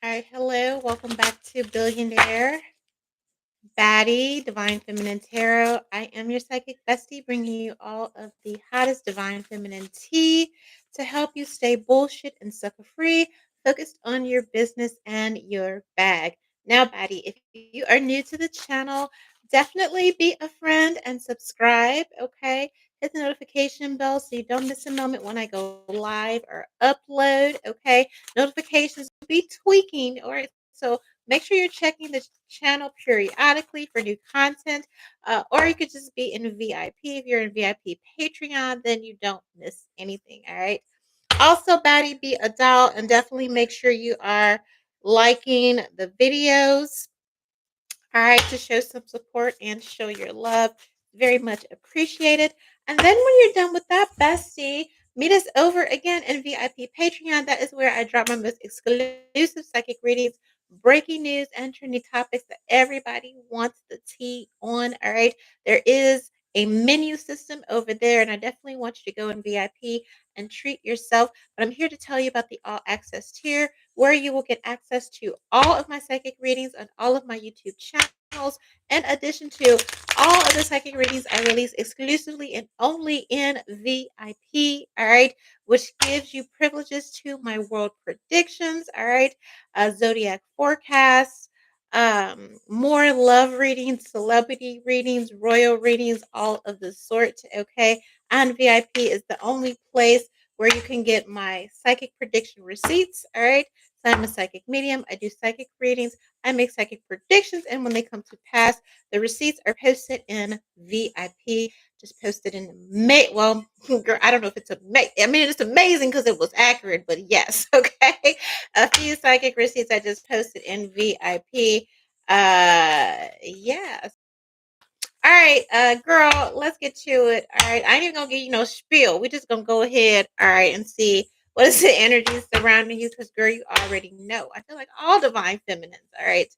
All right, hello. Welcome back to Billionaire Baddie Divine Feminine Tarot. I am your psychic bestie, bringing you all of the hottest divine feminine tea to help you stay bullshit and sucker free, focused on your business and your bag. Now, Baddie, if you are new to the channel, definitely be a friend and subscribe. Okay, hit the notification bell so you don't miss a moment when I go live or upload. Okay, notifications will be tweaking. All right, so make sure you're checking the channel periodically for new content, or you could just be in VIP. If you're in VIP Patreon, then you don't miss anything. All right. Also, Baddie, be a doll and definitely make sure you are liking the videos. All right, to show some support and show your love. Very much appreciated. And then when you're done with that, bestie, meet us over again in VIP Patreon. That is where I drop my most exclusive psychic readings, breaking news, and trending topics that everybody wants the tea on. All right. There is a menu system over there, and I definitely want you to go in VIP and treat yourself. But I'm here to tell you about the all access tier, where you will get access to all of my psychic readings on all of my YouTube channels, in addition to all of the psychic readings I release exclusively and only in VIP, all right, which gives you privileges to my world predictions, all right, Zodiac forecasts, more love readings, celebrity readings, royal readings, all of the sort, okay, and VIP is the only place where you can get my psychic prediction receipts, all right. So I'm a psychic medium. I do psychic readings. I make psychic predictions. And when they come to pass, the receipts are posted in VIP. Just posted in May. Well, girl, I don't know if it's I mean, it's amazing because it was accurate, but yes, okay. A few psychic receipts I just posted in VIP. Yeah. All right, girl, let's get to it. All right, I ain't even gonna give you no spiel. We just gonna go ahead, all right, and see what is the energy surrounding you. Because, girl, you already know. I feel like all divine feminines, all right,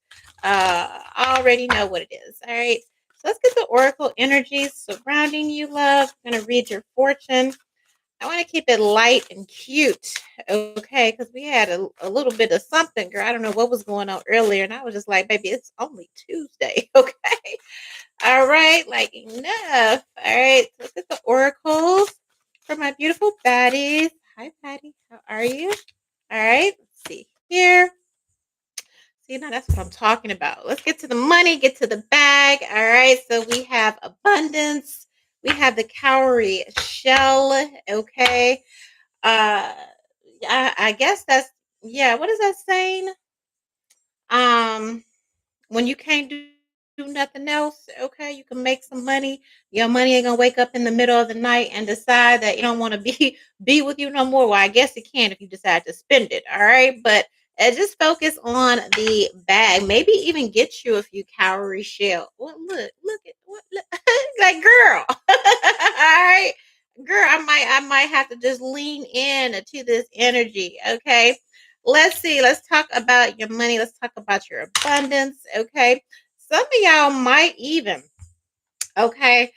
already know what it is. All right, so let's get the oracle energies surrounding you, love. I'm gonna read your fortune. I want to keep it light and cute, okay? Because we had a little bit of something, girl. I don't know what was going on earlier, and I was just like, baby, it's only Tuesday, okay? All right, like enough. All right, so let's get the oracles for my beautiful baddies. Hi, Patty. How are you? All right, let's see here. See, now that's what I'm talking about. Let's get to the money, get to the bag. All right, so we have abundance. We have the cowrie shell. Okay. Uh, I guess that's, yeah. What is that saying? Um, when you can't do nothing else, okay, you can make some money. Your money ain't gonna wake up in the middle of the night and decide that you don't want to be with you no more. Well, I guess it can if you decide to spend it. All right, but just focus on the bag. Maybe even get you a few calorie shell. Well, look at what look, like, girl. All right, girl. I might have to just lean in to this energy. Okay. Let's see. Let's talk about your money. Let's talk about your abundance. Okay. Some of y'all might even, okay.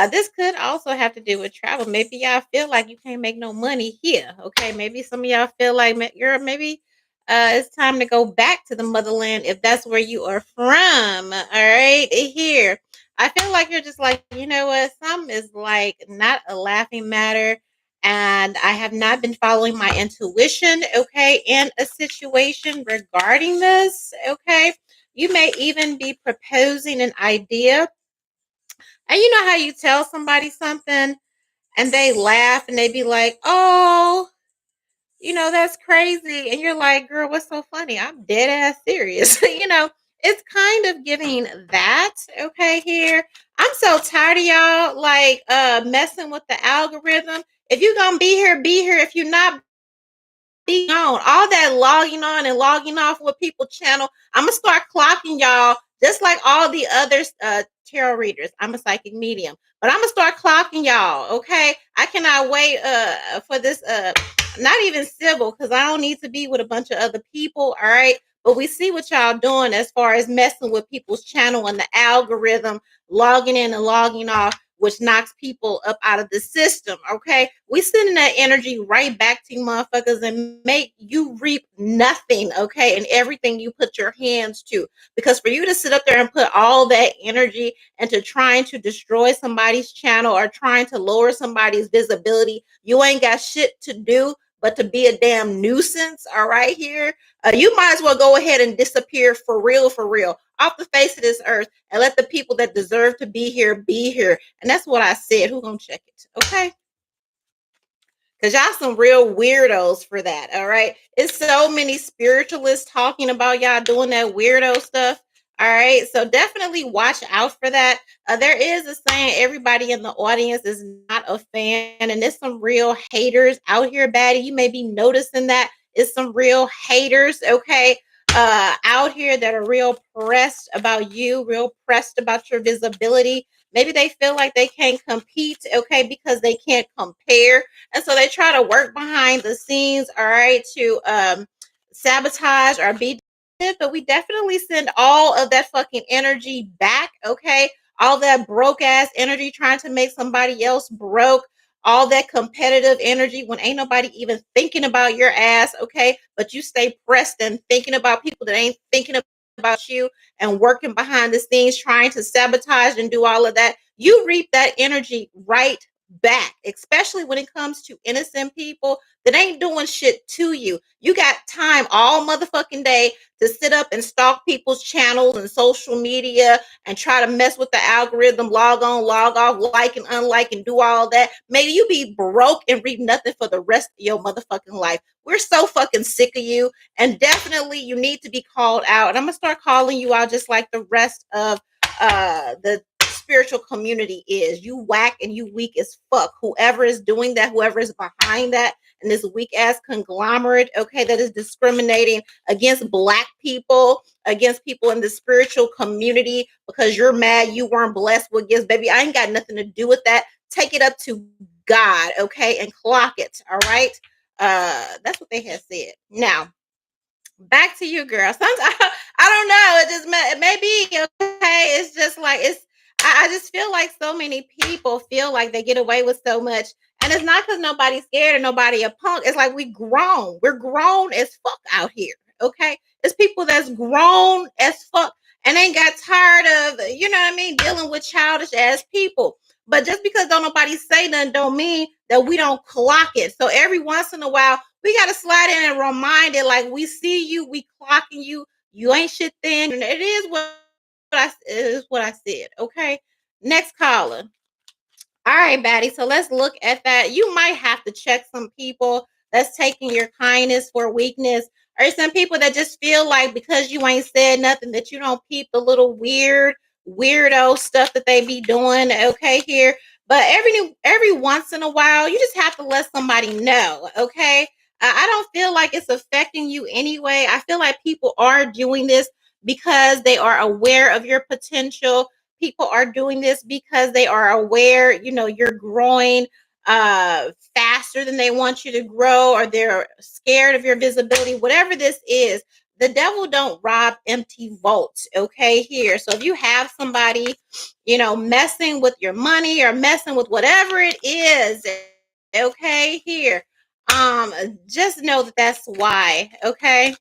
This could also have to do with travel. Maybe y'all feel like you can't make no money here. Okay. Maybe some of y'all feel like, girl, maybe it's time to go back to the motherland if that's where you are from. All right. Here. I feel like you're just like, you know what? Some is like not a laughing matter. And I have not been following my intuition, okay, in a situation regarding this, okay. You may even be proposing an idea. And you know how you tell somebody something and they laugh and they be like, oh, that's crazy. And you're like, girl, what's so funny? I'm dead ass serious. It's kind of giving that, okay, here. I'm so tired of y'all like messing with the algorithm. If you're gonna be here, be here. If you're not, be on. All that logging on and logging off with people channel. I'm gonna start clocking y'all just like all the other tarot readers. I'm a psychic medium, but I'm gonna start clocking y'all. Okay, I cannot wait for this not even civil, because I don't need to be with a bunch of other people. All right, but we see what y'all doing as far as messing with people's channel and the algorithm, logging in and logging off. which knocks people up out of the system. Okay, we sending that energy right back to you motherfuckers and make you reap nothing. Okay, and everything you put your hands to, because for you to sit up there and put all that energy into trying to destroy somebody's channel or trying to lower somebody's visibility, you ain't got shit to do but to be a damn nuisance. All right, here, you might as well go ahead and disappear for real, off the face of this earth, and let the people that deserve to be here. And that's what I said. Who gonna check it? Okay. Because y'all some real weirdos for that. All right. It's so many spiritualists talking about y'all doing that weirdo stuff. All right. So definitely watch out for that. There is a saying everybody in the audience is not a fan. And there's some real haters out here, baddie. You may be noticing that. It's some real haters, okay, out here that are real pressed about you, real pressed about your visibility. Maybe they feel like they can't compete, okay, because they can't compare, and so they try to work behind the scenes, all right, to sabotage or be. But we definitely send all of that fucking energy back, okay? All that broke ass energy trying to make somebody else broke, all that competitive energy when ain't nobody even thinking about your ass, okay? But you stay pressed and thinking about people that ain't thinking about you and working behind the scenes trying to sabotage and do all of that. You reap that energy right back, especially when it comes to innocent people that ain't doing shit to you. You got time all motherfucking day to sit up and stalk people's channels and social media and try to mess with the algorithm, log on, log off, like and unlike, and do all that. Maybe you be broke and reap nothing for the rest of your motherfucking life. We're so fucking sick of you, and definitely you need to be called out. And I'm gonna start calling you out just like the rest of the spiritual community is. You whack and you weak as fuck. Whoever is doing that, whoever is behind that, and this weak ass conglomerate, okay, that is discriminating against black people, against people in the spiritual community because you're mad you weren't blessed with gifts, baby. I ain't got nothing to do with that. Take it up to God, okay, and clock it. All right. That's what they had said. Now, back to you, girl. Sometimes I don't know. It may be okay. It's just like I just feel like so many people feel like they get away with so much, and it's not because nobody's scared or nobody a punk. It's like we grown. We're grown as fuck out here. Okay, it's people that's grown as fuck and ain't got tired of, you know what I mean, dealing with childish ass people. But just because don't nobody say nothing don't mean that we don't clock it. So every once in a while we got to slide in and remind it, like, we see you, we clocking you, you ain't shit then. And it is what I said. Okay. Next caller. All right, Batty. So let's look at that. You might have to check some people that's taking your kindness for weakness, or some people that just feel like because you ain't said nothing that you don't peep the little weirdo stuff that they be doing. Okay, here. But every once in a while, you just have to let somebody know. Okay. I don't feel like it's affecting you anyway. I feel like people are doing this because they are aware of your potential. People are doing this because they are aware, you know, you're growing faster than they want you to grow, or they're scared of your visibility. Whatever this is, the devil don't rob empty vaults, okay, here. So if you have somebody, you know, messing with your money or messing with whatever it is, okay, here, just know that that's why, okay.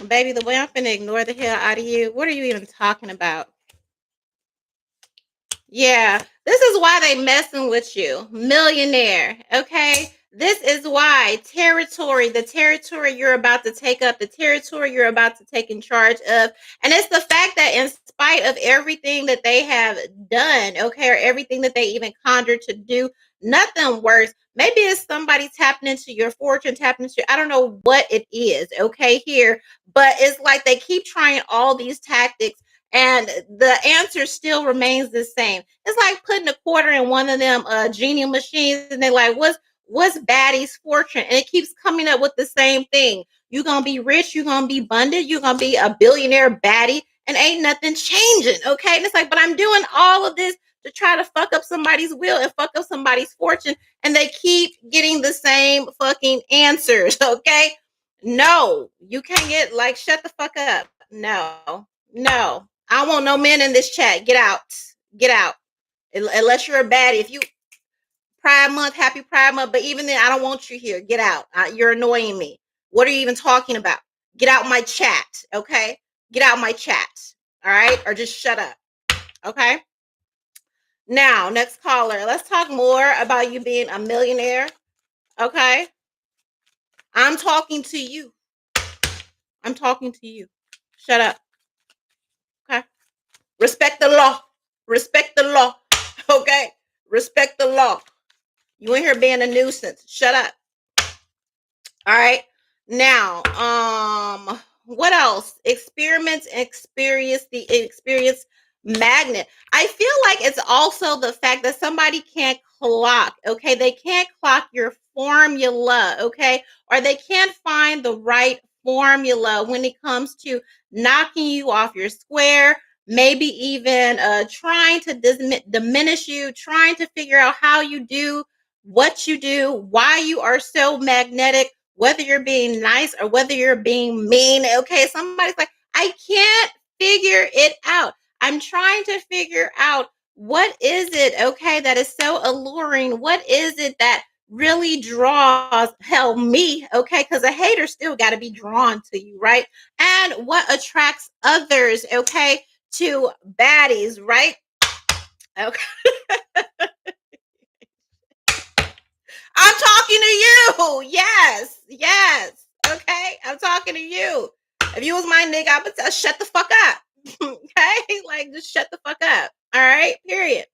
Baby, the way I'm finna ignore the hell out of you. What are you even talking about? Yeah, this is why they messing with you. Millionaire, okay? This is why territory, the territory you're about to take up, the territory you're about to take in charge of. And it's the fact that in spite of everything that they have done, okay, or everything that they even conjured to do, nothing works. Maybe it's somebody tapping into your fortune, tapping into, I don't know what it is, okay, here. But it's like they keep trying all these tactics and the answer still remains the same. It's like putting a quarter in one of them genie machines, and they're like, "What's Baddie's fortune?" And it keeps coming up with the same thing. You're gonna be rich. You're gonna be abundant. You're gonna be a billionaire baddie, and ain't nothing changing. Okay, and it's like, but I'm doing all of this to try to fuck up somebody's will and fuck up somebody's fortune, and they keep getting the same fucking answers. Okay. No, you can't get like shut the fuck up. No, no. I don't want no men in this chat. Get out. Get out. Unless you're a baddie. If you Pride Month, happy Pride Month. But even then, I don't want you here. Get out. You're annoying me. What are you even talking about? Get out my chat. Okay. Get out my chat. All right. Or just shut up. Okay. Now, next caller. Let's talk more about you being a millionaire. Okay. I'm talking to you. I'm talking to you. Shut up. Okay. Respect the law. Respect the law. Okay. Respect the law. You in here being a nuisance. Shut up. All right. Now, what else? Experiments, experience the experience magnet. I feel like it's also the fact that somebody can't clock, okay? They can't clock your formula, okay? Or they can't find the right formula when it comes to knocking you off your square, maybe even trying to diminish you, trying to figure out how you do what you do, why you are so magnetic, whether you're being nice or whether you're being mean. Okay, somebody's like, I can't figure it out. I'm trying to figure out what is it, okay, that is so alluring. What is it that really draws hell me, okay? Because a hater still got to be drawn to you, right? And what attracts others, okay, to baddies, right? Okay. I'm talking to you. Yes. Yes. Okay. I'm talking to you. If you was my nigga, I would tell shut the fuck up. Okay. Like just shut the fuck up. All right. Period.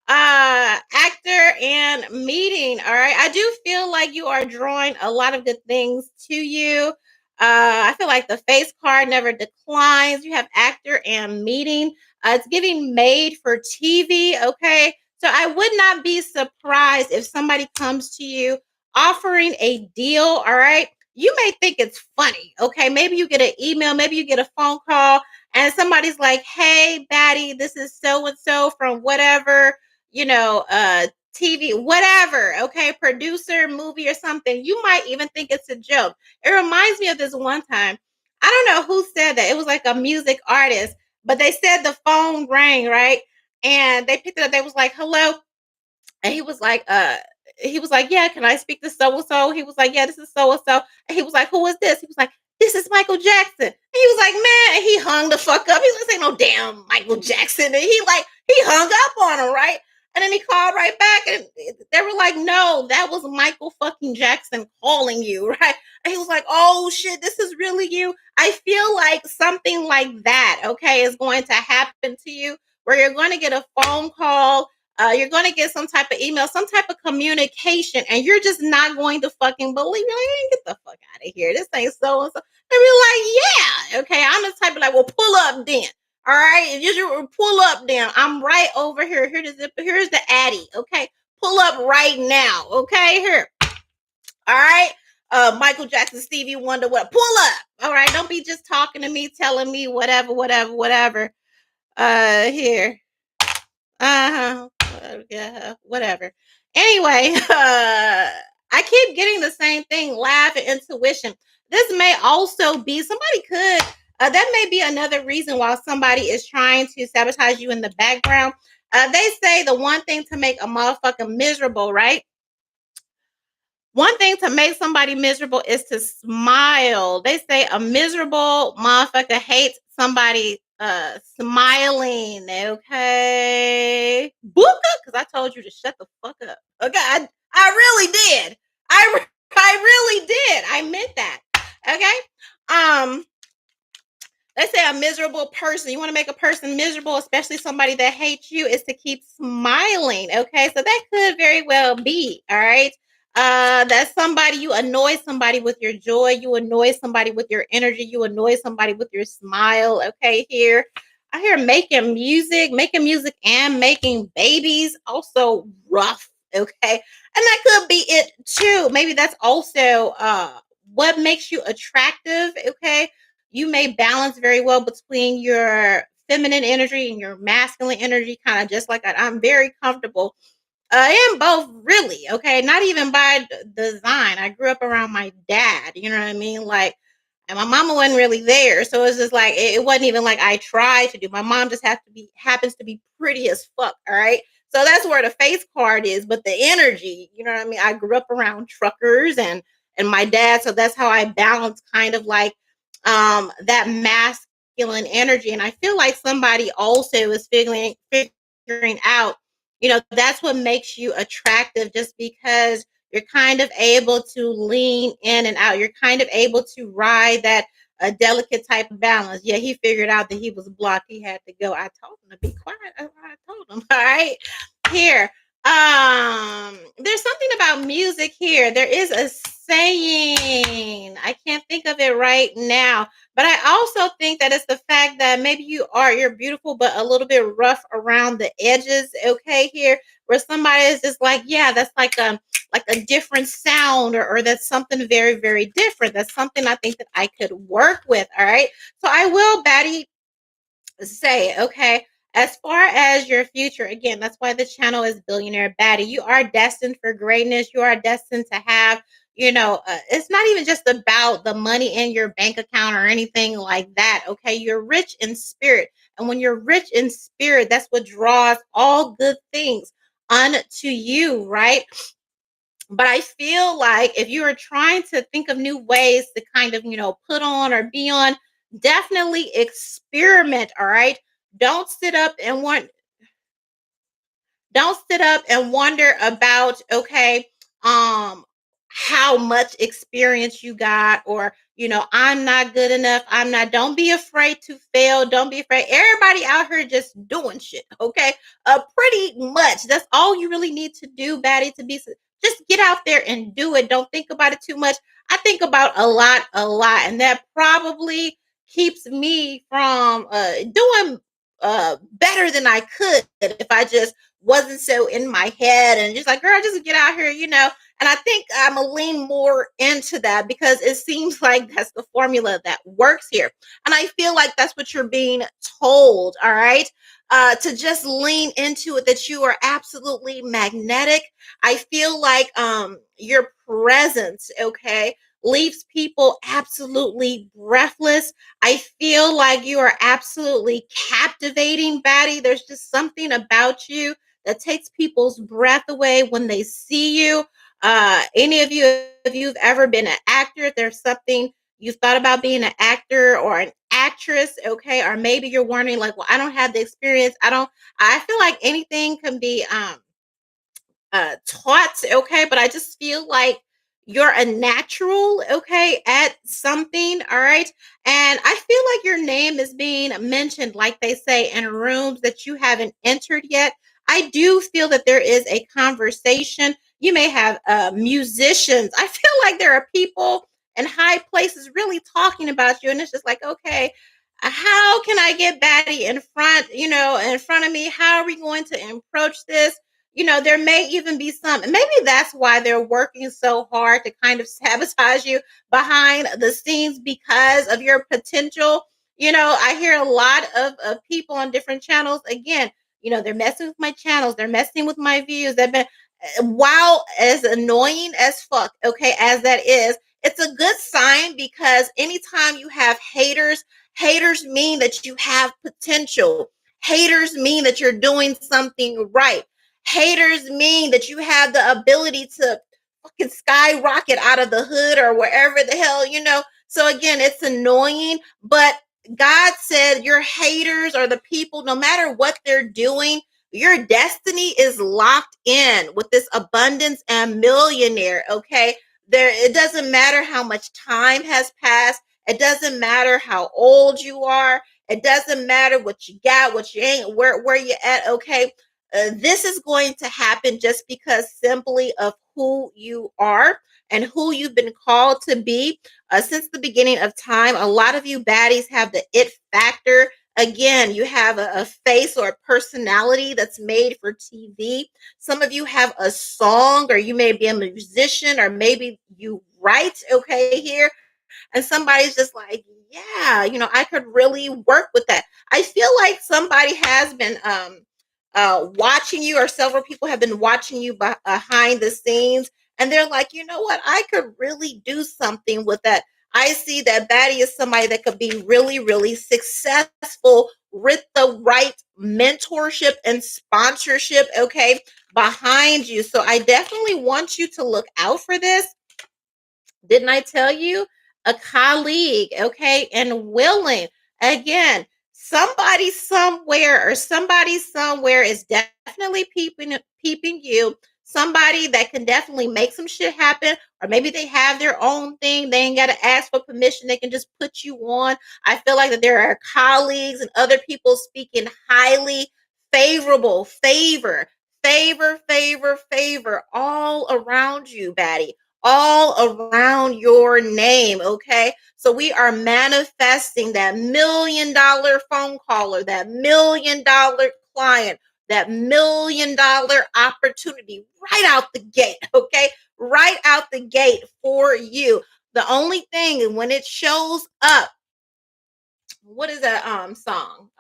Actor and meeting. All right. I do feel like you are drawing a lot of good things to you. I feel like the face card never declines. You have actor and meeting. It's giving made for TV. Okay. So I would not be surprised if somebody comes to you offering a deal. All right. You may think it's funny. Okay. Maybe you get an email, maybe you get a phone call, and somebody's like, hey, baddie, this is so and so from whatever, TV, whatever, okay, producer, movie, or something. You might even think it's a joke. It reminds me of this one time. I don't know who said that. It was like a music artist, but they said the phone rang, right? And they picked it up. They was like, hello. And he was like, yeah, can I speak to so and so? He was like, yeah, this is so and so. And he was like, who is this? He was like, this is Michael Jackson. And he was like, man, and he hung the fuck up. He was like, this ain't no damn Michael Jackson. And he hung up on him, right? And then he called right back, and they were like, no, that was Michael fucking Jackson calling you, right? And he was like, oh shit, this is really you. I feel like something like that, okay, is going to happen to you, where you're going to get a phone call, you're going to get some type of email, some type of communication, and you're just not going to fucking believe. You're like, get the fuck out of here. This ain't so and so. And we're like, yeah, okay. I'm the type of like, well, pull up then. All right. If you just pull up then, I'm right over here. Here's the Addy. Okay. Pull up right now. Okay. Here. All right. Michael Jackson, Stevie Wonder, what? Pull up. All right. Don't be just talking to me, telling me whatever, whatever, whatever. Here. Uh-huh. Yeah, whatever. Anyway, I keep getting the same thing, laugh and intuition. This may also be somebody could that may be another reason why somebody is trying to sabotage you in the background. They say the one thing to make a motherfucker miserable, right? One thing to make somebody miserable is to smile. They say a miserable motherfucker hates somebody smiling. Okay. Booka, because I told you to shut the fuck up. Okay. I really did. I really did. I meant that. Okay. They say a miserable person. You want to make a person miserable, especially somebody that hates you, is to keep smiling. Okay. So that could very well be. All right. That's somebody, you annoy somebody with your joy, you annoy somebody with your energy, you annoy somebody with your smile. Okay. Here. I hear making music and making babies. Also rough. Okay. And that could be it too. Maybe that's also what makes you attractive. Okay, you may balance very well between your feminine energy and your masculine energy, kind of just like that. I'm very comfortable I am both, really. Okay, not even by design. I grew up around my dad. You know what I mean? Like, and my mama wasn't really there, so it's just like it wasn't even like I tried to do. My mom just happens to be pretty as fuck. All right, so that's where the face card is. But the energy, you know what I mean? I grew up around truckers and my dad, so that's how I balance kind of like that masculine energy. And I feel like somebody also is figuring out, that's what makes you attractive, just because you're kind of able to lean in and out. You're kind of able to ride that a delicate type of balance. Yeah, he figured out that he was blocked. He had to go. I told him to be quiet. I told him. All right. Here. There's something about music here. There is a saying. I can't think of it right now. But I also think that it's the fact that maybe you're beautiful, but a little bit rough around the edges. Okay, here where somebody is just like, yeah, that's like a different sound, or that's something very, very different. That's something I think that I could work with. All right. So I will, Batty, say, okay, as far as your future, again, that's why the channel is Billionaire Baddie. You are destined for greatness. You are destined to have, it's not even just about the money in your bank account or anything like that. Okay. You're rich in spirit. And when you're rich in spirit, that's what draws all good things unto you, right? But I feel like if you are trying to think of new ways to kind of, put on or be on, definitely experiment. All right. Don't sit up and want don't sit up and wonder about, okay, um how much experience you got, or I'm not good enough. Don't be afraid to fail. Don't be afraid. Everybody out here just doing shit. Okay. Pretty much that's all you really need to do, Batty, to be just get out there and do it. Don't think about it too much. I think about a lot, and that probably keeps me from doing better than I could if I just wasn't so in my head and just like, girl, just get out here. And I think I'm a lean more into that because it seems like that's the formula that works here. And I feel like that's what you're being told. All right. To just lean into it, that you are absolutely magnetic. I feel like your presence, okay, leaves people absolutely breathless. I feel like you are absolutely captivating, Batty. There's just something about you that takes people's breath away when they see you. Any of you, if you've ever been an actor, if there's something you've thought about being an actor or an actress, okay, or maybe you're wondering, like, well, I don't have the experience. I feel like anything can be taught, okay, but I just feel like you're a natural, okay, at something, all right. And I feel like your name is being mentioned, like they say, in rooms that you haven't entered yet. I do feel that there is a conversation. You may have musicians. I feel like there are people in high places really talking about you, and it's just like, okay, how can I get Batty in front of me? How are we going to approach this? There may even be some, and maybe that's why they're working so hard to kind of sabotage you behind the scenes because of your potential. I hear a lot of people on different channels. Again, they're messing with my channels, they're messing with my views. They've been, while as annoying as fuck, okay, as that is, it's a good sign because anytime you have haters mean that you have potential. Haters mean that you're doing something right. Haters mean that you have the ability to fucking skyrocket out of the hood or wherever the hell. So again, it's annoying, but God said your haters are the people, no matter what they're doing, your destiny is locked in with this abundance and millionaire. Okay. It doesn't matter how much time has passed. It doesn't matter how old you are. It doesn't matter what you got, what you ain't, where you at. Okay. This is going to happen just because simply of who you are and who you've been called to be. Since the beginning of time, a lot of you baddies have the it factor. Again, you have a face or a personality that's made for TV. Some of you have a song, or you may be a musician, or maybe you write, okay, here. And somebody's just like, yeah, I could really work with that. I feel like somebody has been watching you, or several people have been watching you behind the scenes, and they're like, you know what, I could really do something with that. I see that Baddie is somebody that could be really, really successful with the right mentorship and sponsorship, okay, behind you. So I definitely want you to look out for this. Didn't I tell you? A colleague, okay, and willing. Again, somebody somewhere or somebody somewhere is definitely peeping you. Somebody that can definitely make some shit happen, or maybe they have their own thing. They ain't got to ask for permission. They can just put you on. I feel like that there are colleagues and other people speaking highly favor all around you, Baddie, all around your name. Okay. So we are manifesting that $1 million phone caller, that $1 million client, that $1 million opportunity right out the gate. Okay. Right out the gate for you. The only thing when it shows up, what is that song?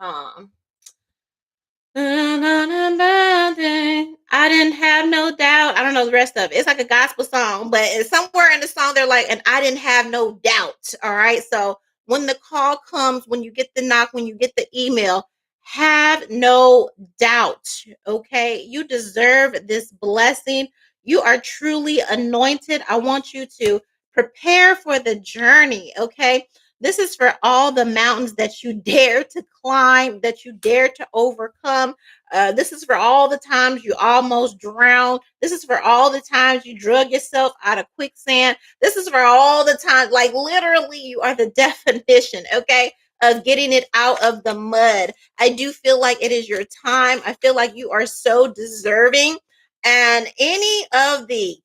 I didn't have no doubt. I don't know the rest of it. It's like a gospel song, but it's somewhere in the song they're like, and I didn't have no doubt. All right. So when the call comes, when you get the knock, when you get the email, have no doubt. Okay. You deserve this blessing. You are truly anointed. I want you to prepare for the journey. Okay. This is for all the mountains that you dare to climb, that you dare to overcome. This is for all the times you almost drowned. This is for all the times you drug yourself out of quicksand. This is for all the times, like literally, you are the definition, okay, of getting it out of the mud. I do feel like it is your time. I feel like you are so deserving. And any of the,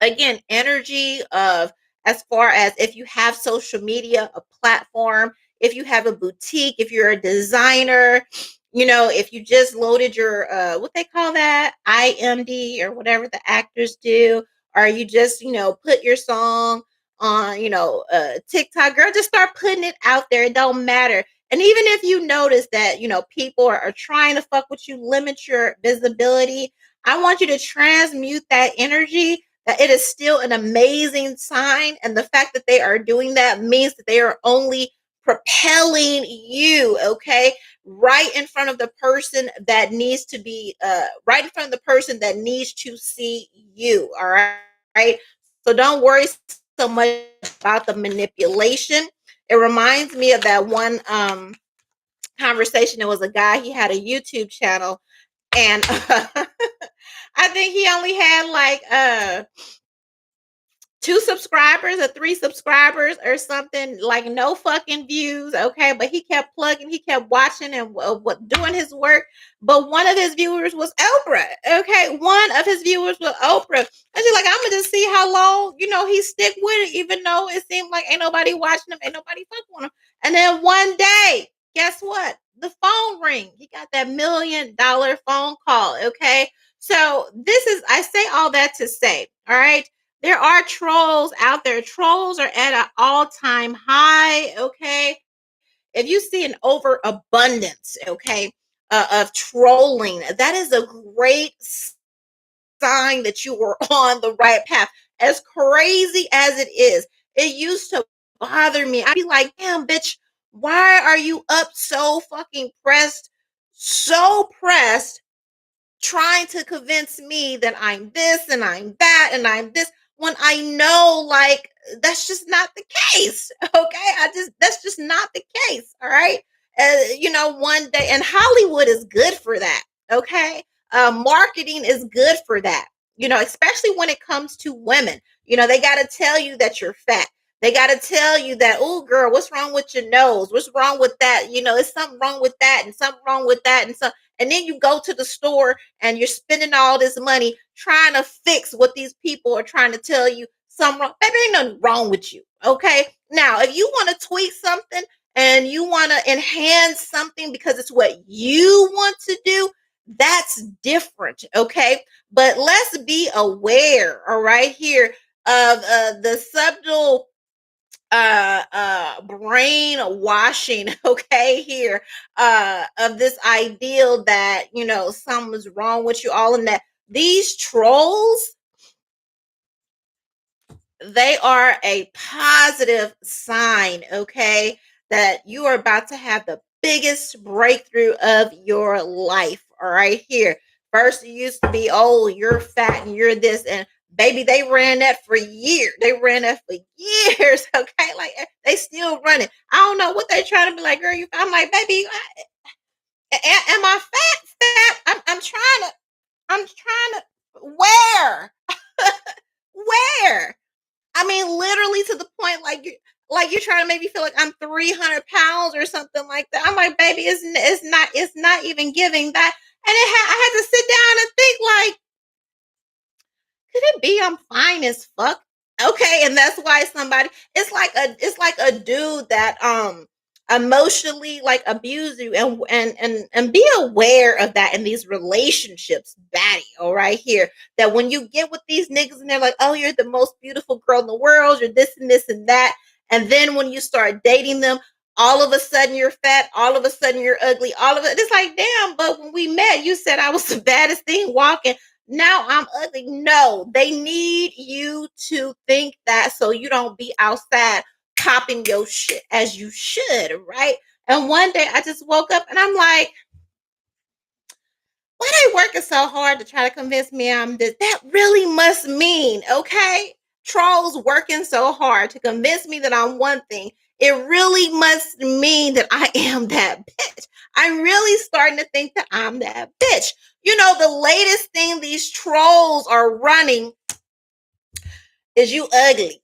again, energy of, as far as if you have social media, a platform, if you have a boutique, if you're a designer, if you just loaded your what they call that, IMD, or whatever the actors do, or you just put your song on TikTok, girl, just start putting it out there. It don't matter. And even if you notice that people are trying to fuck with you, limit your visibility, I want you to transmute that energy, that it is still an amazing sign. And the fact that they are doing that means that they are only propelling you, okay, right in front of the person that needs to be, right in front of the person that needs to see you. All right. Right. So don't worry so much about the manipulation. It reminds me of that one conversation. There was a guy, he had a YouTube channel, and I think he only had like 2 subscribers or 3 subscribers or something, like no fucking views, okay, but he kept plugging, he kept watching and doing his work. But one of his viewers was Oprah, okay, one of his viewers was Oprah. And she's like, I'm gonna just see how long he stick with it, even though it seemed like ain't nobody watching him, ain't nobody fucking with him. And then one day, guess what, the phone ring, he got that $1 million phone call, okay. So this is, I say all that to say, all right, there are trolls out there. Trolls are at an all-time high, okay? If you see an overabundance, okay, of trolling, that is a great sign that you are on the right path. As crazy as it used to bother me. I'd be like, damn, bitch, why are you up so fucking pressed, so pressed, trying to convince me that I'm this and I'm that and I'm this, when I know, like, that's just not the case. Okay. That's just not the case. All right. One day, and Hollywood is good for that. Okay. Marketing is good for that, especially when it comes to women. They got to tell you that you're fat. They got to tell you that, oh, girl, what's wrong with your nose? What's wrong with that? It's something wrong with that and something wrong with that. And then you go to the store and you're spending all this money trying to fix what these people are trying to tell you something wrong. Baby, ain't nothing wrong with you. Okay. Now, if you want to tweak something and you want to enhance something because it's what you want to do, that's different. Okay. But let's be aware, all right, here of the subtle brainwashing, okay, here, of this ideal that, something's wrong with you all, and that these trolls, they are a positive sign, okay, that you are about to have the biggest breakthrough of your life. All right, here. First, it used to be, oh, you're fat and you're this, and baby, they ran that for years. They ran that for years, okay? Like they still running. I don't know what they're trying to be like, girl. I'm like, baby, am I fat? Fat? I'm trying to. Where? Where? I mean, literally to the point like you're trying to make me feel like I'm 300 pounds or something like that. I'm like, baby, it's not even giving that. And I had to sit down and think like, could it be I'm fine as fuck? Okay, and that's why somebody, it's like a dude that emotionally like abuse you, and be aware of that in these relationships, baddie. All right, here, that when you get with these niggas and they're like, oh, you're the most beautiful girl in the world, you're this and this and that, and then when you start dating them, all of a sudden you're fat, all of a sudden you're ugly, all of it, it's like, damn, but when we met you said I was the baddest thing walking, now I'm ugly. No, they need you to think that so you don't be outside popping your shit as you should, right? And one day I just woke up and I'm like, why they working so hard to try to convince me I'm this? That really must mean, okay? Trolls working so hard to convince me that I'm one thing. It really must mean that I am that bitch. I'm really starting to think that I'm that bitch. The latest thing these trolls are running is you ugly.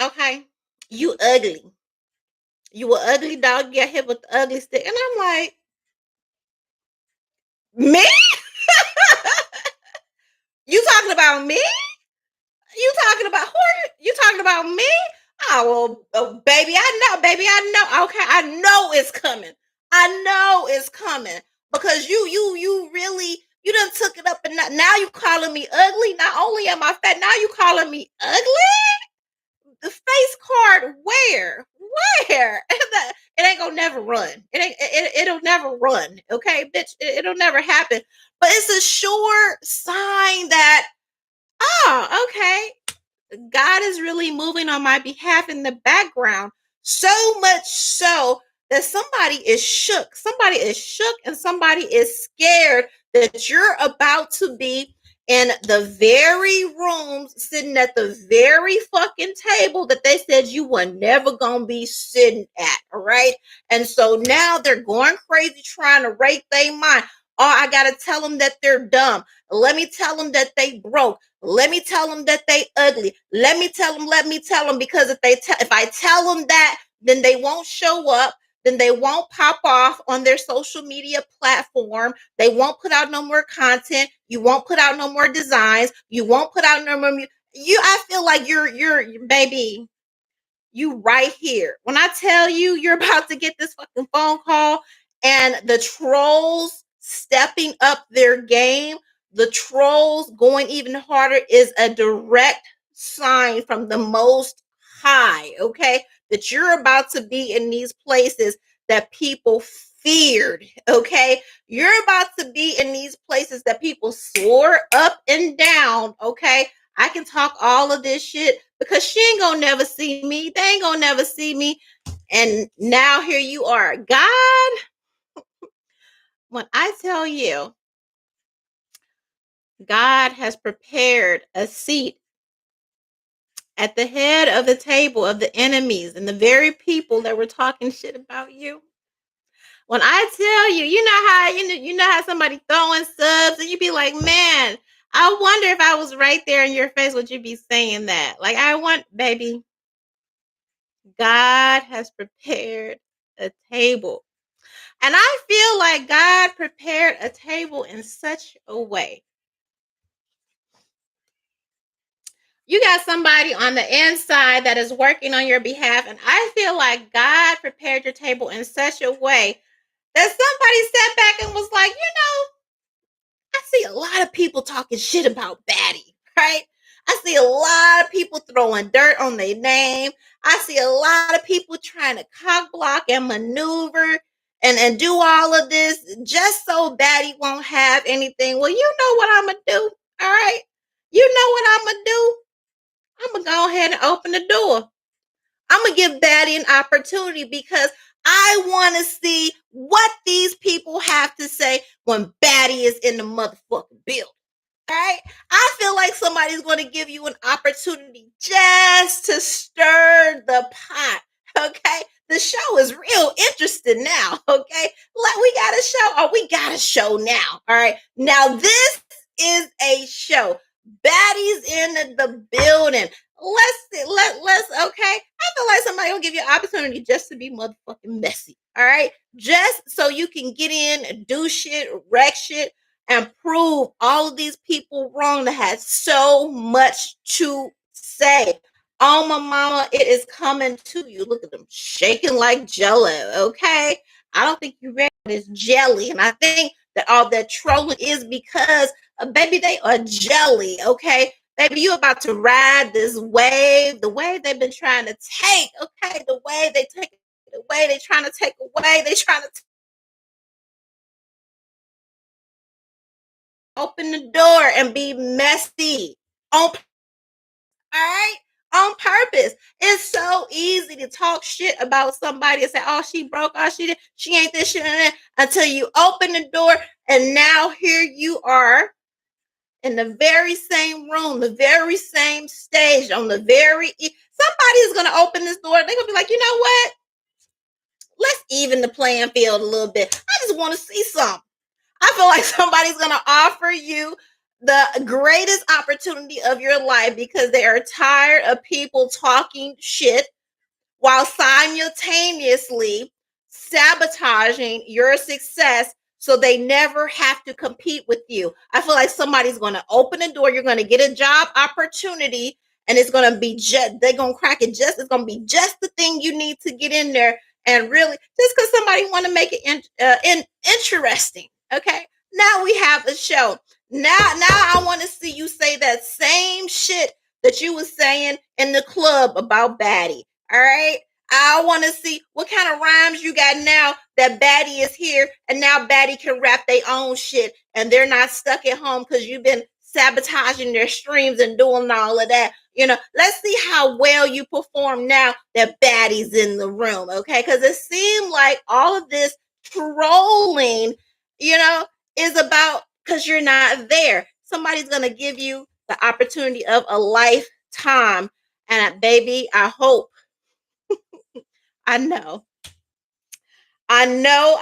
Okay? You ugly. You a ugly dog, get hit with the ugly stick. And I'm like, me? You talking about me? You talking about who are you talking about me? Oh, well, oh, baby, I know. Okay, I know it's coming. I know it's coming because you really you done took it up, and now you calling me ugly. Not only am I fat, now you calling me ugly. The face card where? Where? It ain't gonna never run. It'll never run. Okay, bitch. It'll never happen. But it's a sure sign that, oh, okay, God is really moving on my behalf in the background. So much so that somebody is shook. Somebody is shook and somebody is scared that you're about to be in the very rooms, sitting at the very fucking table that they said you were never going to be sitting at. All right. And so now they're going crazy trying to rate their mind. Oh, I got to tell them that they're dumb. Let me tell them that they broke. Let me tell them that they ugly. Let me tell them, because if I tell them that, then they won't show up. Then they won't pop off on their social media platform. They won't put out no more content. You won't put out no more designs. You won't put out no more I feel like you're baby, you right here. When I tell you you're about to get this fucking phone call and the trolls stepping up their game, the trolls going even harder is a direct sign from the most high, okay? That you're about to be in these places that people feared, okay? You're about to be in these places that people swore up and down, okay? I can talk all of this shit because she ain't gonna never see me. They ain't gonna never see me. And now here you are. God, when I tell you, God has prepared a seat at the head of the table of the enemies and the very people that were talking shit about you. When I tell you, you know how somebody throwing subs and you be like, man, I wonder if I was right there in your face, would you be saying that? Like, I want, baby, God has prepared a table. And I feel like God prepared a table in such a way. You got somebody on the inside that is working on your behalf. And I feel like God prepared your table in such a way that somebody sat back and was like, I see a lot of people talking shit about Batty, right? I see a lot of people throwing dirt on their name. I see a lot of people trying to cock block and maneuver and do all of this just so Baddie won't have anything. Well, you know what I'm gonna do. All right. You know what I'm gonna do? I'm gonna go ahead and open the door. I'm gonna give Baddie an opportunity because I want to see what these people have to say when Baddie is in the motherfucking building. Right? I feel like somebody's going to give you an opportunity just to stir the pot. Okay. The show is real interesting now. Okay. Like we got a show. Oh, we got a show now. All right. Now this is a show. Baddie's in the building. Let's see. Let's okay. I feel like somebody gonna give you an opportunity just to be motherfucking messy. All right. Just so you can get in, do shit, wreck shit, and prove all of these people wrong that had so much to say. Oh, my mama, it is coming to you. Look at them shaking like jello, okay? I don't think you ready for this jelly. And I think that all that trolling is because, baby, they are jelly, okay? Baby, you about to ride this wave, the wave they've been trying to take, okay? The wave they take, the way they trying to take away, they trying to open the door and be messy on all right on purpose. It's so easy to talk shit about somebody and say, oh, she broke, oh, she ain't this shit and that, until you open the door and now here you are in the very same room, the very same stage, on the somebody's gonna open this door. They're gonna be like, you know what? Let's even the playing field a little bit. I just want to see something. I feel like somebody's going to offer you the greatest opportunity of your life because they are tired of people talking shit while simultaneously sabotaging your success so they never have to compete with you. I feel like somebody's going to open the door. You're going to get a job opportunity and it's going to be just, they're going to crack it just, it's going to be just the thing you need to get in there. And really, just because somebody want to make it interesting. Okay. Now we have a show. Now I want to see you say that same shit that you was saying in the club about Baddie. All right. I want to see what kind of rhymes you got now that Baddie is here and now Baddie can rap their own shit and they're not stuck at home because you've been sabotaging their streams and doing all of that. You know, let's see how well you perform now that Baddie's in the room, okay? Because it seemed like all of this trolling, you know, is about because you're not there. Somebody's going to give you the opportunity of a lifetime. And baby, I hope I know. I know.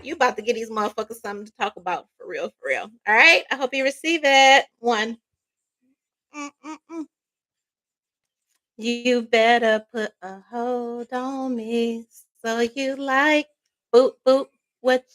You about to get these motherfuckers something to talk about for real, for real. All right. I hope you receive it. One. Mm-mm-mm. You better put a hold on me. So you like boop boop what